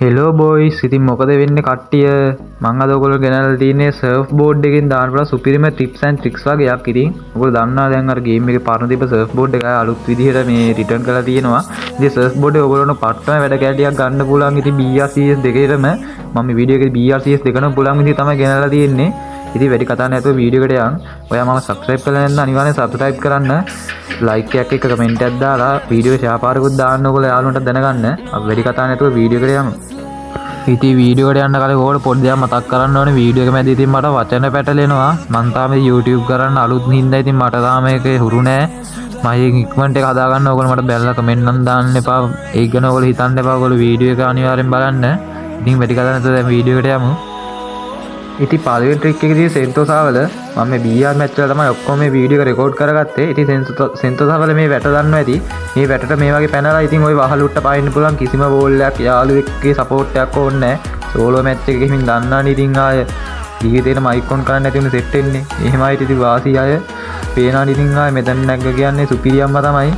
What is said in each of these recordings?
Hello boys ඉතින් මොකද වෙන්නේ කට්ටිය මං අද ඔයගොල්ලෝ ගෙනල්ලා තියෙන්නේ සර්ෆ් බෝඩ් එකෙන් දාන්න පුළුවන් සුපිරිම ටිප්ස් ඇන්ඩ් ට්‍රික්ස් වගේක්. ඉතින් ඔයගොල්ලෝ දන්නවා දැන් අර ගේම් එකේ පරණ තිබ්බ සර්ෆ් බෝඩ් එක අලුත් විදිහට මේ රිටර්න් කරලා තියෙනවා. ඉතින් සර්ෆ් බෝඩ් එක ඔයගොල්ලෝට පට්ටම වැඩ කැටියක් ගන්න පුළුවන්. ඉතින් BRCS දෙකේටම මම මේ වීඩියෝ එකේ BRCS දෙකම පුළුවන් විදිහ තමයි ගෙනල්ලා තියෙන්නේ. ඉතින් වැඩි කතා නැතුව වීඩියෝ එකට යන්න. ඔයා මම සබ්ස්ක්‍රයිබ් කරලා නැත්නම් අනිවාර්යෙන් සබ්ස්ක්‍රයිබ් කරන්න. ලයික් එකක් එක කමෙන්ට් එකක් දාලා වීඩියෝ ෂෙයා පාරකුත් දාන්න ඕගොල්ලෝ යාළුවන්ට දැනගන්න. අපි වැඩි කතා නැතුව වීඩියෝ එකට යමු. ඉතින් වීඩියෝ එකට යන්න කලින් ඕකට පොඩ්ඩක් දෙයක් මතක් කරන්න ඕනේ. වීඩියෝ එක මැදදී ඉතින් මට වචන පැටලෙනවා. මං තාම YouTube කරන්න අලුත් හින්දා ඉතින් මට තාම ඒකේ හුරු නෑ. මම ඉක්මනට එක හදා ගන්න. ඕගොල්ලෝ මට බැලලා කමෙන්ට් නම් දාන්න එපා. ඒක ගැන ඕගොල්ලෝ හිතන්න එපා. ඕගොල්ලෝ වීඩියෝ එක අනිවාර්යෙන් බලන්න. ඉතින් වැඩි කතා නැතුව දැන් වීඩියෝ එකට යමු. ඉතින් පළවෙනි ට්‍රික් එකේදී සෙන්තෝසා වල මම මේ BR මැච් වල තමයි ඔක්කොම මේ වීඩියෝ එක රෙකෝඩ් කරගත්තේ. ඉතින් සෙන්තෝසා වල මේ වැට දන්නවා ඇති. මේ වැටට මේ වගේ පැනලා ඉතින් ওই වහලුට්ට පායින්න පුළුවන්. කිසිම බෝල් එකක් යාළුවෙක්ගේ සපෝට් එකක් ඕනේ නැහැ. සෝලෝ මැච් එකකින් දන්නානේ ඉතින් ආය ඊගේතේන මයික් ඔන් කරන්න නැති උනේ සෙට් වෙන්නේ. එහෙමයි ඉතින් වාසි අය පේනානේ ඉතින් ආය මෙතන නැග්ග කියන්නේ සුපිරියම්ම තමයි.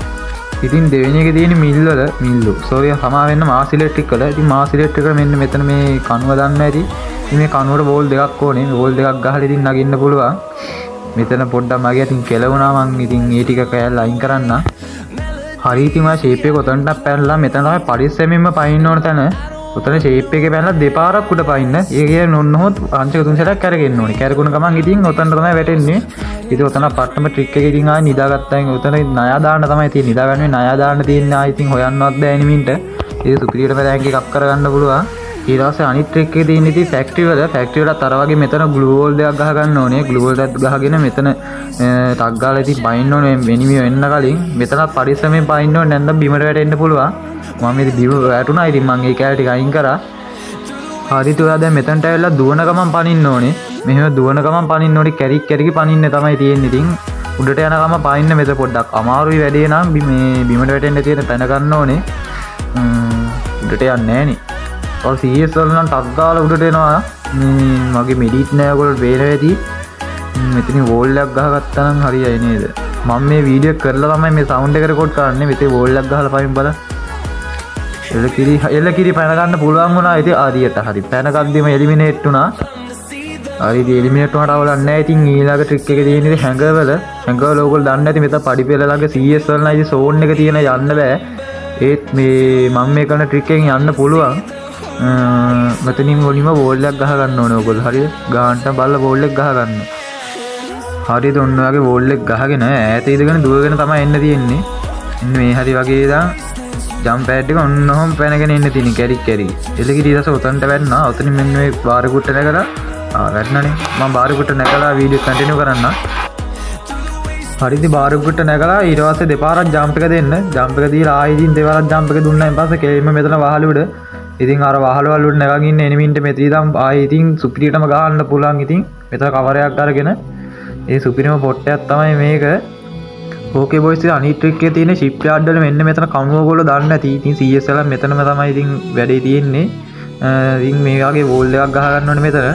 ඉතින් දෙවෙනි එකේ තියෙන මිල්ලු සෝරි සමා වෙන්න මාස් ඉලෙක්ට්‍රික් වල. ඉතින් මාස් ඉලෙක්ට්‍රික් වල මෙන්න මෙතන මේ කණුව දන්නවා ඇති. ඉතින් මේ කණුවට බෝල් දෙකක් ඕනේ. බෝල් දෙකක් ගහලා ඉතින් නගින්න පුළුවන්. මෙතන පොඩ්ඩක් මගේ අතින් කෙලවුණා. මං ඉතින් ඒ ටික කෑල්ල අයින් කරන්න. හරි ඉතින් ඔය ෂේප් එක උතන්ට පැනලා මෙතන තමයි පරිස්සමෙන්ම පයින්න ඕන තැන. උතන ෂේප් එකේ පැනලා දෙපාරක් උඩ පයින්න. ඒ කියන්නේ නොන්නොත් අංශක තුන් සැරයක් කරගෙන ඕනේ. කරගුණ ගමන් ඉතින් උතන්ට තමයි වැටෙන්නේ. ඉතින් උතන පට්ටම ට්‍රික් එක ඉතින් ආයි නිදාගත්තායින් උතන ණය දාන්න තමයි තියෙන්නේ. නිදාගන්නේ ණය දාන්න තියෙන්නේ. ආයි ඉතින් හොයන්නවත් බෑ එනිමින්ට. ඒක සුපිරියට රෑන්ක් එකක් කරගන්න පුළුවන්. ඊට පස්සේ අනිත් ට්‍රික් එකේ තියෙන ඉතින් ෆැක්ටරි වලත් අර වගේ මෙතන ග්ලූ වෝල් දෙකක් ගහ ගන්න ඕනේ. ග්ලූ වෝල් දෙකක් ගහගෙන මෙතන ටක් ගාලා ඉතින් පයින්න ඕනේ. එනිමිය වෙන්න කලින් මෙතනත් පරිස්සමෙන් පයින්න ඕනේ. නැත්නම් බිමට වැටෙන්න පුළුවන්. මම ඉතින් බිම වැටුණා. ඉතින් මම ඒ කැල ටික අයින් කරා. හරියට ඔයා දැන් මෙතනට ඇවිල්ලා දුවන ගමන් පනින්න ඕනේ. මෙහෙම දුවන ගමන් පනින්න ඕනේ. කැරික් පනින්න තමයි තියෙන්නේ. ඉතින් උඩට යන ගමන් පනින්න මෙතන පොඩ්ඩක් අමාරුයි වැඩේ නම් මේ බිමට වැටෙන්න තියෙන තැන ගන්න ඕනේ. උඩට යන්නේ නෑනේ. ඔය CS වල නම් ටක් ගාලා උඩට එනවා. මගේ මෙඩිට් නෑ ඔයගොල්ලෝ වේර වෙති. මෙතනින් වෝල් එකක් ගහගත්තා නම් හරියයි නේද? මම මේ වීඩියෝ කරලා තමයි මේ සවුන්ඩ් එක රෙකෝඩ් කරන්නේ. මෙතේ වෝල් එකක් ගහලා පයින් බලන්න. එල කිරි පැන ගන්න පුළුවන් වුණා. ඉතින් ආදියට හරි පැන ගද්දිම එලිමිනේට් වුණා. හරි ඉතින් එලිමිනේට් වුණාට අවුලක් නෑ. ඉතින් ඊළඟ ට්‍රික් එකේ තියෙන්නේ හැංගවල ඔයගොල්ලෝ දන්නේ නැති මෙතන පඩි පෙළ ළඟ CS වල නම් ඉතින් සෝන් එක තියෙන යන්න බෑ. ඒත් මේ මම මේ කරන ට්‍රික් එකෙන් යන්න පුළුවන්. මෙතනින් මුලින්ම බෝල් එකක් ගහ ගන්න ඕනේ ඔයගොල්ලෝ. හරිද? ගාන්ට බලලා බෝල් එක ගහ ගන්න. හරිද? ඔන්න ඔයගේ බෝල් එක ගහගෙන ඈත ඉඳගෙන දුවගෙන තමයි එන්න තියෙන්නේ. මේ හරි වගේ ඉතින් ජම්ප් පැඩ් එක ඔන්න ඔහොම පැනගෙන එන්න තියෙන්නේ කැරි. එලකිරි ඊටස උතන්ට වැටෙනවා. උතනින් මෙන්න මේ බාර කුට්ට නැගලා වැටෙනානේ. මම බාර කුට්ට නැගලා වීඩියෝ කන්ටිනියු කරන්න. හරිද? බාර කුට්ට නැගලා ඊට පස්සේ දෙපාරක් ජම්ප් එක දෙන්න. ජම්ප් එක දීලා ආයෙ ඉතින් දෙපාරක් ජම්ප් එක දුන්නායින් පස්සේ කෙලින්ම මෙතන වහලුවඩ ඉතින් අර වහල වල නැගගෙන ඉන්න එනිමින්ට මෙතන ඉඳන් ආයේ ඉතින් සුපිරියටම ගහන්න පුළුවන්. ඉතින් මෙතන කවරයක් අරගෙන ඒ සුපිරිම පොට්ටයක් තමයි මේක. ඕකේ බොයිස් ඉතින් අනිත් ට්‍රික් එකේ තියෙන ෂිප් යාඩ් වල මෙන්න මෙතන කණුව ඔයගොල්ලෝ දන්නේ නැති. ඉතින් CS වල මෙතනම තමයි ඉතින් වැඩේ තියෙන්නේ. ඉතින් මේ වගේ වෝල් එකක් ගහ ගන්න ඕනේ මෙතන.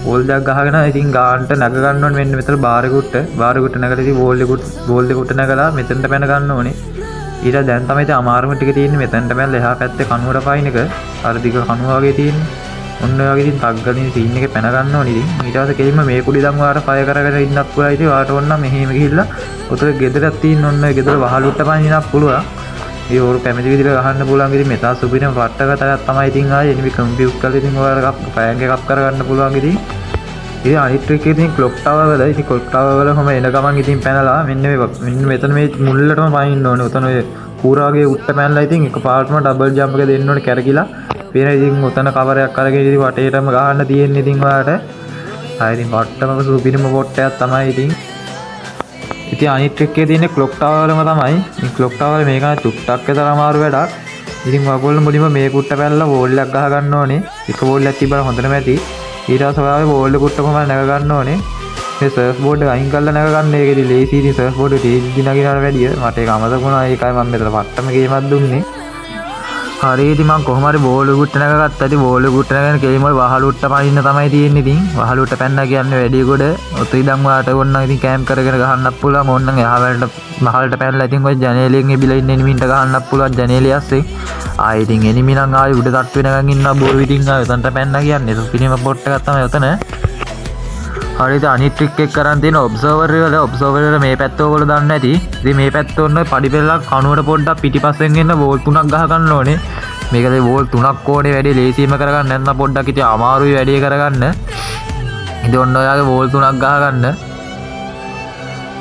වෝල් එකක් ගහගෙන ඉතින් ගානට නැග ගන්න ඕනේ මෙන්න මෙතන බාරෙකුට නැගලා ඉතින් වෝල් දෙකට නැගලා මෙතනට පැන ගන්න ඕනේ. ඊට දැන් තමයි ඉතින් අමාරුම ටික තියෙන්නේ මෙතනට පැනලා එහා පැත්තේ කණුවට පයින් එක. අර දිග කණුව වගේ තියෙන්නේ. ඔන්න ඔය වගේ ඉතින් ටක් ගලින් සීන් එකේ පැන ගන්න ඕනේ ඉතින්. ඊට පස්සේ කෙලින්ම මේ කුඩි දම් ඔයාලට ෆයර් කරගෙන ඉන්නත් පුළුවන්. ඉතින් ඔයාලට ඕන නම් මෙහෙම ගිහිල්ලා උතර ගෙදරක් තියෙන ඔන්න ඔය ගෙදර වහලුට්ට පයින්නත් පුළුවන්. ඒ ඕරු කැමති විදිහට ගහන්න පුළුවන්. ඉතින් මෙතන සුබිනම වට්ටකටයක් තමයි ඉතින් ආයේ එනිමි කම්පියුටර් කරලා ඉතින් ඔයාලට ෆයර් එකක් කරගන්න පුළුවන් ඉතින්. ඉතින් අනිත් ට්‍රික් එකේ ඉතින් ක්ලොක් ටවර් වල ඉතින් ක්ලොක් ටවර් වල කොහම එන ගමන් ඉතින් පැනලා මෙන්න මෙතන මේ මුල්ලටම පයින්න ඕනේ. උතන ඔය කූරාගේ උට්ට පැනලා ඉතින් එකපාරටම ඩබල් ජම්ප් එක දෙන්න ඕනේ කැරකිලා. වෙන ඉතින් උතන කවරයක් අරගෙන ඉතින් වටේටම ගහන්න තියෙන්නේ ඉතින් ඔයාලට. ආයි ඉතින් වට්ටම සුපිරිම පොට්ටයක් තමයි ඉතින්. ඉතින් අනිත් ට්‍රික් එකේ තියෙන්නේ ක්ලොක් ටවර් වලම තමයි. ඉතින් ක්ලොක් ටවර් මේක චුට්ටක් විතර අමාරු වැඩක්. ඉතින් ඔයගොල්ලෝ මුලින්ම මේ කුට්ට පැනලා වෝල් එකක් ගහ ගන්න ඕනේ. එක වෝල් එකක් තිබ්බම හොඳටම ඇති. ඊට පස්සේ ඔයාගේ වෝල් එක කුට්ටම නැග ගන්න ඕනේ. මේ සර්ෆ් බෝඩ් එක අයින් කරලා නැග ගන්න. ඒකෙදි ලේසි ඉතින් සර්ෆ් බෝඩ් එක තේජි නගිනවට වැඩිය මට ඒක අමතක වුණා. ඒකයි මම මෙතන පට්ටම ගේමක් දුන්නේ. හරි ඉතින් මම කොහොම හරි බෝල් උගුට්ට නැගගත්තා. ඉතින් බෝල් උගුට්ට නැගගෙන කෙලිම ඔය වහලුට්ට පනින්න තමයි තියෙන්නේ. ඉතින් වහලුට්ට පැන්නා කියන්නේ වැඩි කොට ඔත ඉඳන් වාට ඕන්නම් ඉතින් කැම්ප් කරගෙන ගහන්නත් පුළුවන්. ඕන්නම් එහාවලට මහලට පැනලා ඉතින් ඔය ජනේලෙන් එබිලා ඉන්න එනිමින්ට ගහන්නත් පුළුවන් ජනේලිය ඇස්සේ. ආයෙ ඉතින් එනිමි නම් ආයෙ උඩ තට්ටු වෙනකන් ඉන්නවා බෝල් ඉතින් ආයෙ උතන්ට පැන්නා කියන්නේ. සුපිරිම පොට් එකක් තමයි උතන. හරිද අනිත් ට්‍රික් එක කරන් තියෙන ඔබ්සර්වර් වල මේ පැත්ත ඔයගොල්ලෝ දන්නේ නැති. ඉතින් මේ පැත්ත ඔන්න පඩි පෙරලක් කනුවට පොඩ්ඩක් පිටිපස්සෙන් එන්න බෝල් 3ක් ගහ ගන්න ඕනේ. මේකද බෝල් 3ක් ඕනේ වැඩි ලේසියෙම කරගන්න නැත්නම් පොඩ්ඩක් ඉතින් අමාරුයි වැඩි කරගන්න. ඉතින් ඔන්න ඔයාගේ බෝල් 3ක් ගහ ගන්න.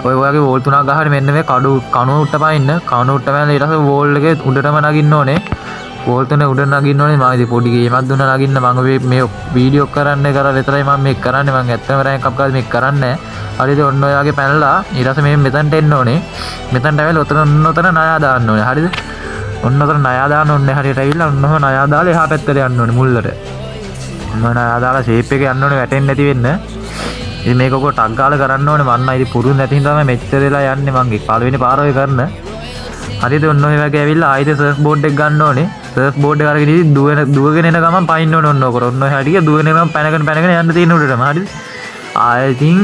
ඔය ඔයාගේ බෝල් 3ක් ගහගෙන මෙන්න මේ කනුවට පයින්න. කනුවට පයින්න ඊට පස්සේ බෝල් එකේ උඩටම නගින්න ඕනේ. බෝල් තුනේ උඩ නගින්න ඕනේ. මම ඉතින් පොඩි ගේමක් දුන්නා නගින්න. මම මේ වීඩියෝ කරන්නේ කරලා විතරයි මම මේක කරන්නේ. මම ඇත්තම රෑන්ක් අප් ගාලා මේක කරන්නේ නැහැ. හරිද ඔන්න ඔයාගේ පැනලා ඊට පස්සේ මේ මෙතනට එන්න ඕනේ. මෙතනට ඇවිල්ලා ඔතන ණයා දාන්න ඕනේ. හරිද? ඔන්න ඔතන ණයා දාන්න ඕනේ. හරියට ඇවිල්ලා ඔන්නම ණයා දාලා එහා පැත්තට යන්න ඕනේ මුල්ලට. ඔන්න ණයා දාලා ෂේප් එක යන්න ඕනේ වැටෙන්නේ නැති වෙන්න. ඉතින් මේක ඔක ටක් ගාලා කරන්න ඕනේ. මන්න ඉතින් පුරුදු නැති හින්දා තමයි මෙච්චර වෙලා යන්නේ. මං පළවෙනි පාර ඔය කරන. හරිද ඔන්න ඔය වගේ ඇවිල්ලා ආයෙත් සර්ෆ් බෝඩ් එක ගන්න ඕනේ. සර්ෆ් බෝඩ් එක අරගෙන ඉතින් දුවගෙන එන ගමන් පයින්න ඕනේ ඔන්න ඔක. ඔන්න ඔය හැටිය දුවගෙන එන ගමන් පැනගෙන යන්න තියෙන උඩටම. හරිද? ආයෙ ඉතින්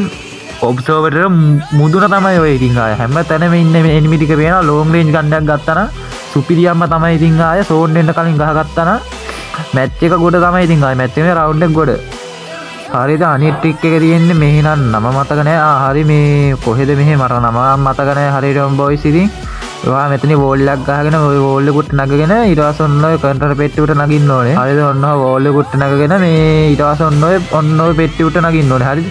ඔබ්සර්වර් මුදුන තමයි ඔය ඉතින් ආයෙ හැම තැනම ඉන්න එනිමි ටික පේනවා. ලොන්ග් රේන්ජ් ගන්නක් ගත්තා නම් සුපිරියම්ම තමයි ඉතින් ආයෙ සෝන් වෙන්න කලින් ගහගත්තා නම් මැච් එක ගොඩ තමයි ඉතින් ආයෙ මැච් එකේ රවුන්ඩ් එක ගොඩ. හරිද අනිත් ට්‍රික් එක තියෙන්නේ මෙහි නම් නම මතක නැහැ. හරි මේ කොහෙද මෙහෙ මට නම මතක නැහැ. හරියටම බොයිස් ඉතින් ඔයා මෙතන වෝල් එකක් ගහගෙන ওই වෝල් එකට නගගෙන ඊට පස්සේ ඔන්න ඔය කන්ටර් පෙට්ටි උඩ නගින්න ඕනේ. හරිද ඔන්න ඔය වෝල් එකට නගගෙන මේ ඊට පස්සේ ඔන්න ඔය පෙට්ටි උඩ නගින්න ඕනේ. හරිද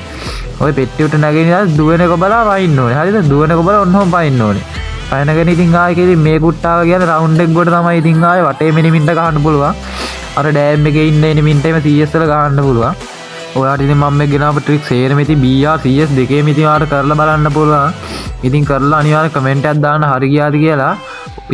ඔය පෙට්ටි උඩ නගින ඉතින් දුවන එක බලා වයින්න ඕනේ. හරිද දුවන එක බලා ඔන්නම පයින්න ඕනේ. පයින්නගෙන ඉතින් ආයෙ කෙලින් මේ කුට්ටාව කියන්නේ රවුන්ඩ් එක ගොඩ තමයි ඉතින් ආයෙ වටේ මිනිමින්ට ගහන්න පුළුවන්. අර ඩෑම් එකේ ඉන්න එනිමින්ටම CS වල ගහන්න පුළුවන්. ඔයාට ඉතින් මම මේ ගෙනාව ට්‍රික් සේරම ඉතින් BR CS දෙකේම ඉතින් ඔයාලට කරලා බලන්න පුළුවන්. ඉතින් කරලා අනිවාර්යෙන් කමෙන්ට් එකක් දාන්න හරි ගියාද කියලා.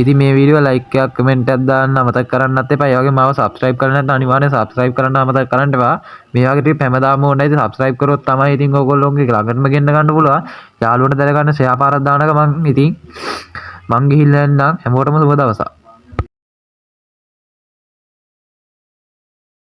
ඉතින් මේ වීඩියෝ ලයික් එකක් කමෙන්ට් එකක් දාන්න අමතක කරන්නත් එපා. ඒ වගේම මාව සබ්ස්ක්‍රයිබ් කරන්න නැත්නම් අනිවාර්යෙන් සබ්ස්ක්‍රයිබ් කරන්න අමතක කරන්න එපා. මේ වගේ ටිප් හැමදාම ඕනේ. ඉතින් සබ්ස්ක්‍රයිබ් කරොත් තමයි ඉතින් ඔයගොල්ලෝගේ ළඟටම ගෙන්න ගන්න පුළුවන්. යාළුවන්ට දැන ගන්න ෂෙයා පාරක් දානක මං ගිහිල්ලා එන්නම්. හැමෝටම සුබ දවසක්.